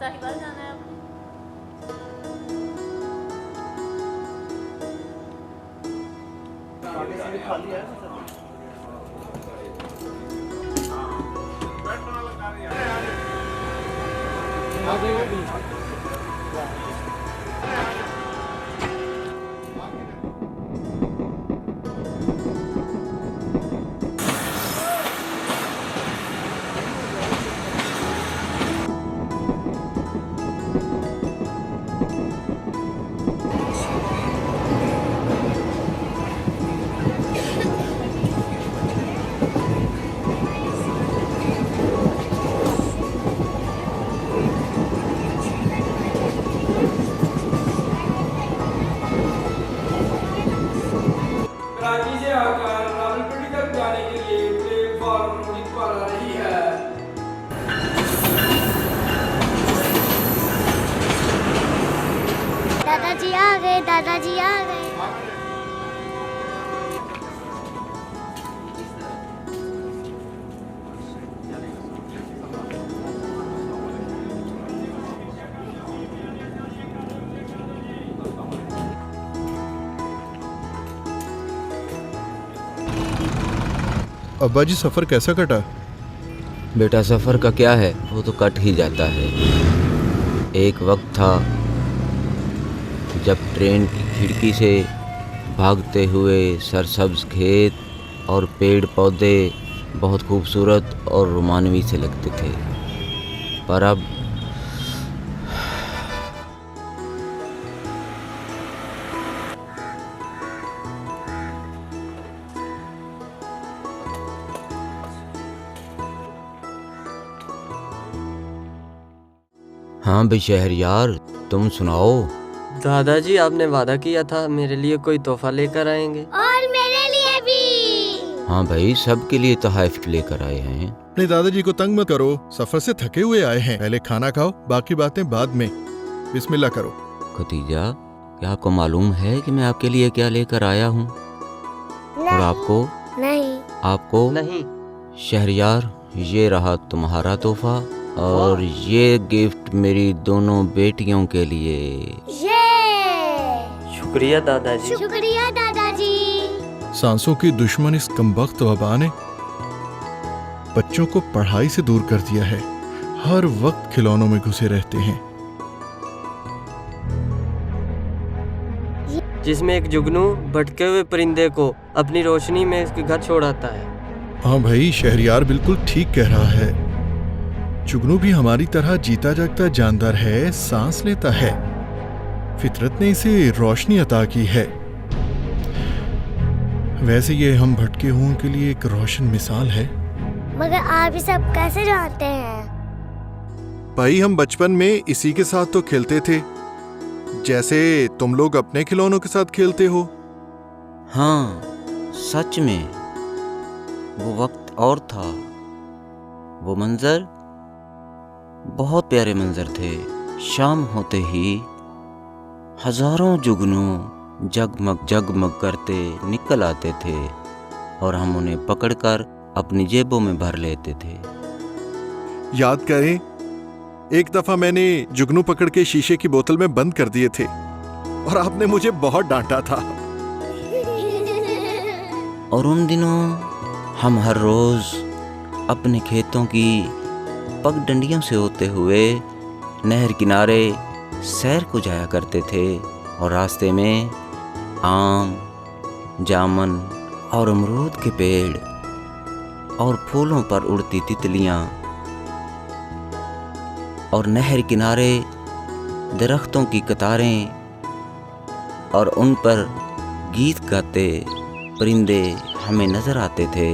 साहिवाल जाना है आपको? खाली है कराची से आकर रावलपिंडी तक जाने के लिए प्लेटफॉर्म पर आ रही है। दादाजी आ गए, दादाजी आ गए। अब्बा जी सफ़र कैसा कटा? बेटा सफ़र का क्या है, वो तो कट ही जाता है। एक वक्त था जब ट्रेन की खिड़की से भागते हुए सरसब्ज खेत और पेड़ पौधे बहुत खूबसूरत और रोमानवी से लगते थे, पर अब हाँ भाई शहरयार, तुम सुनाओ। दादाजी आपने वादा किया था मेरे लिए कोई तोहफा लेकर आएंगे। और मेरे लिए भी। हाँ भाई, सबके लिए तोहफे लेकर आए हैं। अपने दादाजी को तंग मत करो, सफ़र से थके हुए आए हैं। पहले खाना खाओ, बाकी बातें बाद में। बिस्मिल्लाह करो। खतीजा, क्या आपको मालूम है कि मैं आपके लिए क्या लेकर आया हूँ? और आपको? नहीं। आपको? नहीं। शहरयार, ये रहा तुम्हारा तोहफा और ये गिफ्ट मेरी दोनों बेटियों के लिए। ये शुक्रिया दादाजी। शुक्रिया दादाजी। सांसों की दुश्मन इस कमबख्त वबा ने बच्चों को पढ़ाई से दूर कर दिया है। हर वक्त खिलौनों में घुसे रहते हैं। जिसमें एक जुगनू भटके हुए परिंदे को अपनी रोशनी में इसके घर छोड़ आता है। हाँ भाई, शहरयार बिल्कुल ठीक कह रहा है। जुगनू भी हमारी तरह जीता जागता जानदार है, सांस लेता है। फितरत ने इसे रोशनी अता की है। वैसे ये हम भटके हुओं के लिए एक रोशन मिसाल है। मगर आप ये सब कैसे जानते हैं? भाई, हम बचपन में इसी के साथ तो खेलते थे, जैसे तुम लोग अपने खिलौनों के साथ खेलते हो। हाँ, सच में वो वक्त और था। वो मंजर बहुत प्यारे मंजर थे। शाम होते ही हजारों जुगनू जगमग जगमग करते निकल आते थे और हम उन्हें पकड़कर अपनी जेबों में भर लेते थे। याद करें, एक दफा मैंने जुगनू पकड़ के शीशे की बोतल में बंद कर दिए थे और आपने मुझे बहुत डांटा था। और उन दिनों हम हर रोज अपने खेतों की पगडंडियों से होते हुए नहर किनारे सैर को जाया करते थे और रास्ते में आम, जामुन और अमरूद के पेड़ और फूलों पर उड़ती तितलियां और नहर किनारे दरख्तों की कतारें और उन पर गीत गाते परिंदे हमें नजर आते थे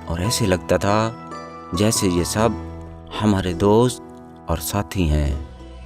और ऐसे लगता था जैसे ये सब हमारे दोस्त और साथी हैं।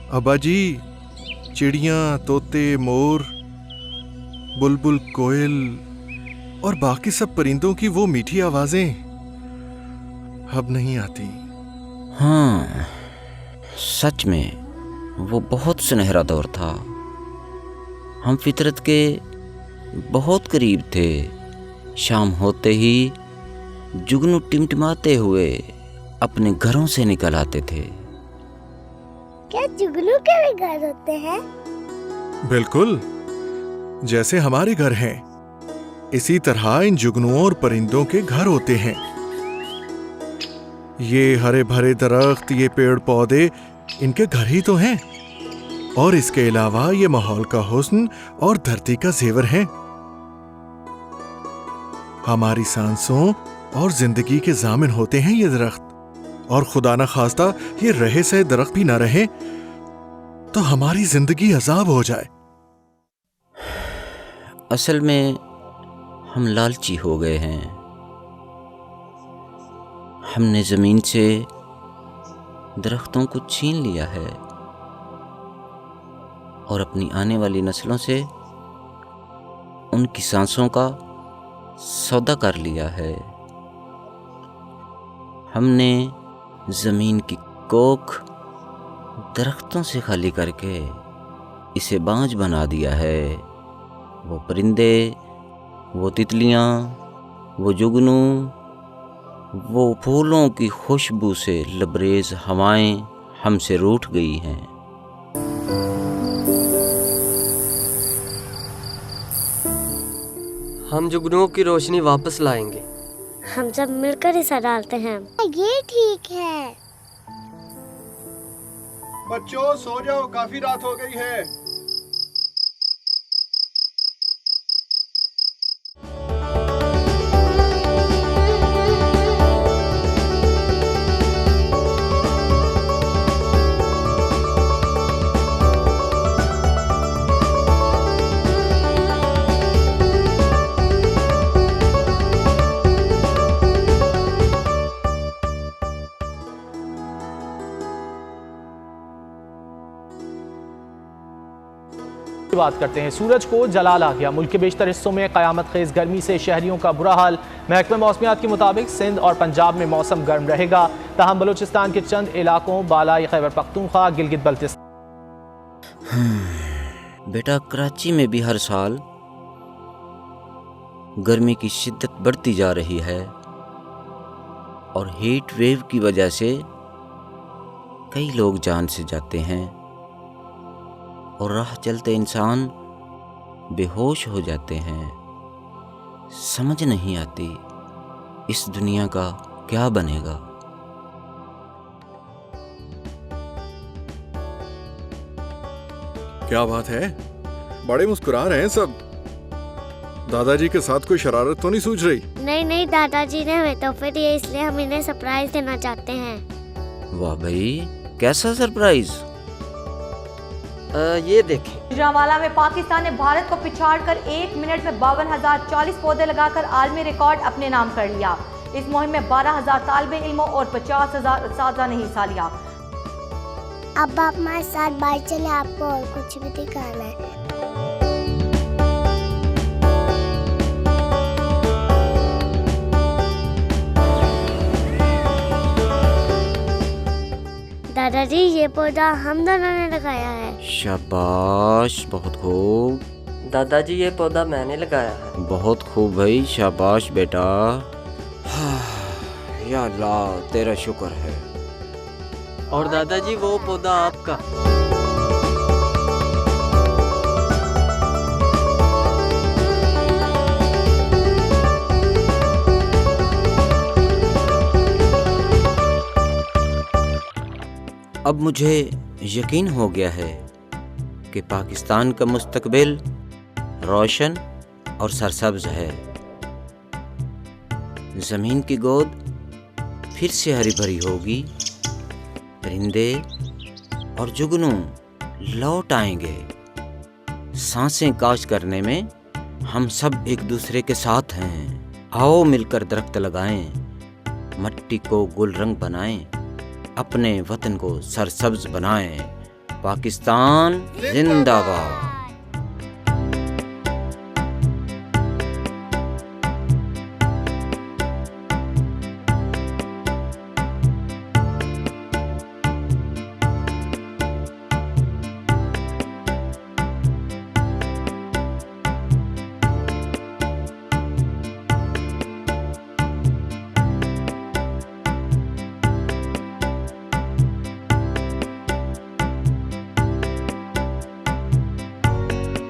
अब्बा जी, चिड़ियाँ, तोते, मोर, बुलबुल, कोयल और बाकी सब परिंदों की वो मीठी आवाजें अब नहीं आती। हाँ, सच में वो बहुत सुनहरा दौर था। हम फितरत के बहुत करीब थे। शाम होते ही जुगनू टिमटिमाते हुए अपने घरों से निकल आते थे। क्या जुगनू के भी घर होते हैं? बिल्कुल, जैसे हमारे घर हैं, इसी तरह इन जुगनुओं और परिंदों के घर होते हैं। ये हरे भरे दरख्त, ये पेड़ पौधे इनके घर ही तो हैं। और इसके अलावा ये माहौल का हुस्न और धरती का जेवर है। हमारी सांसों और जिंदगी के जामिन होते हैं ये दरख्त। और खुदा न खास्ता ये रहे से दरख्त भी ना रहे तो हमारी जिंदगी अजाब हो जाए। असल में हम लालची हो गए हैं। हमने ज़मीन से दरख्तों को छीन लिया है और अपनी आने वाली नस्लों से उनकी सांसों का सौदा कर लिया है। हमने ज़मीन की कोख दरख्तों से खाली करके इसे बांझ बना दिया है। वो परिंदे, वो तितलियाँ, वो जुगनू, वो फूलों की खुशबू से लबरेज हवाएं हमसे रूठ गई हैं। हम जुगनुओं की रोशनी वापस लाएंगे। हम सब मिलकर हिस्सा डालते हैं। ये ठीक है। बच्चों सो जाओ, काफी रात हो गई है। बात करते हैं। सूरज को जलाल आ गया। मुल्क के बेशतर हिस्सों में क़यामत खेज गर्मी से शहरियों का बुरा हाल। महकमे मौसमियात के मुताबिक सिंध और पंजाब में मौसम गर्म रहेगा। ताहम बलूचिस्तान के चंद इलाकों, बालाई खैबर पख्तूनख्वा, गिलगित बल्तिस्तान। बेटा, कराची में भी हर साल गर्मी की शिद्दत बढ़ती जा रही है और हीट वेव की वजह से कई लोग जान से जाते हैं और राह चलते इंसान बेहोश हो जाते हैं। समझ नहीं आती इस दुनिया का क्या बनेगा। क्या बात है, बड़े मुस्कुरा रहे हैं सब। दादाजी के साथ कोई शरारत तो नहीं सूझ रही? नहीं, दादाजी ने हमें तोहफे दिए, इसलिए हम इन्हें सरप्राइज देना चाहते हैं। वाह भाई, कैसा सरप्राइज? ये देखें। गुजरांवाला में पाकिस्तान ने भारत को पिछाड़कर 1 मिनट में 52,040 पौधे लगाकर आलमी रिकॉर्ड अपने नाम कर लिया। इस मुहिम में 12,000 तालिबे इल्मों और 50,000 उस्तादा ने हिस्सा लिया। अब आप हमारे साथ बाइक चले, आपको और कुछ भी दिखाना है। दादाजी, ये पौधा हम दोनों ने लगाया है। शाबाश, बहुत खूब। दादाजी, ये पौधा मैंने लगाया है। बहुत खूब भाई, शाबाश बेटा। या अल्लाह, तेरा शुक्र है। और दादाजी, वो पौधा आपका। अब मुझे यकीन हो गया है कि पाकिस्तान का मुस्तकबिल रोशन और सरसब्ज है। ज़मीन की गोद फिर से हरी भरी होगी। परिंदे और जुगनू लौट आएंगे। सांसें काश करने में हम सब एक दूसरे के साथ हैं। आओ मिलकर दरख्त लगाएं, मट्टी को गुलरंग बनाएं, अपने वतन को सरसब्ज बनाएं। पाकिस्तान जिंदाबाद।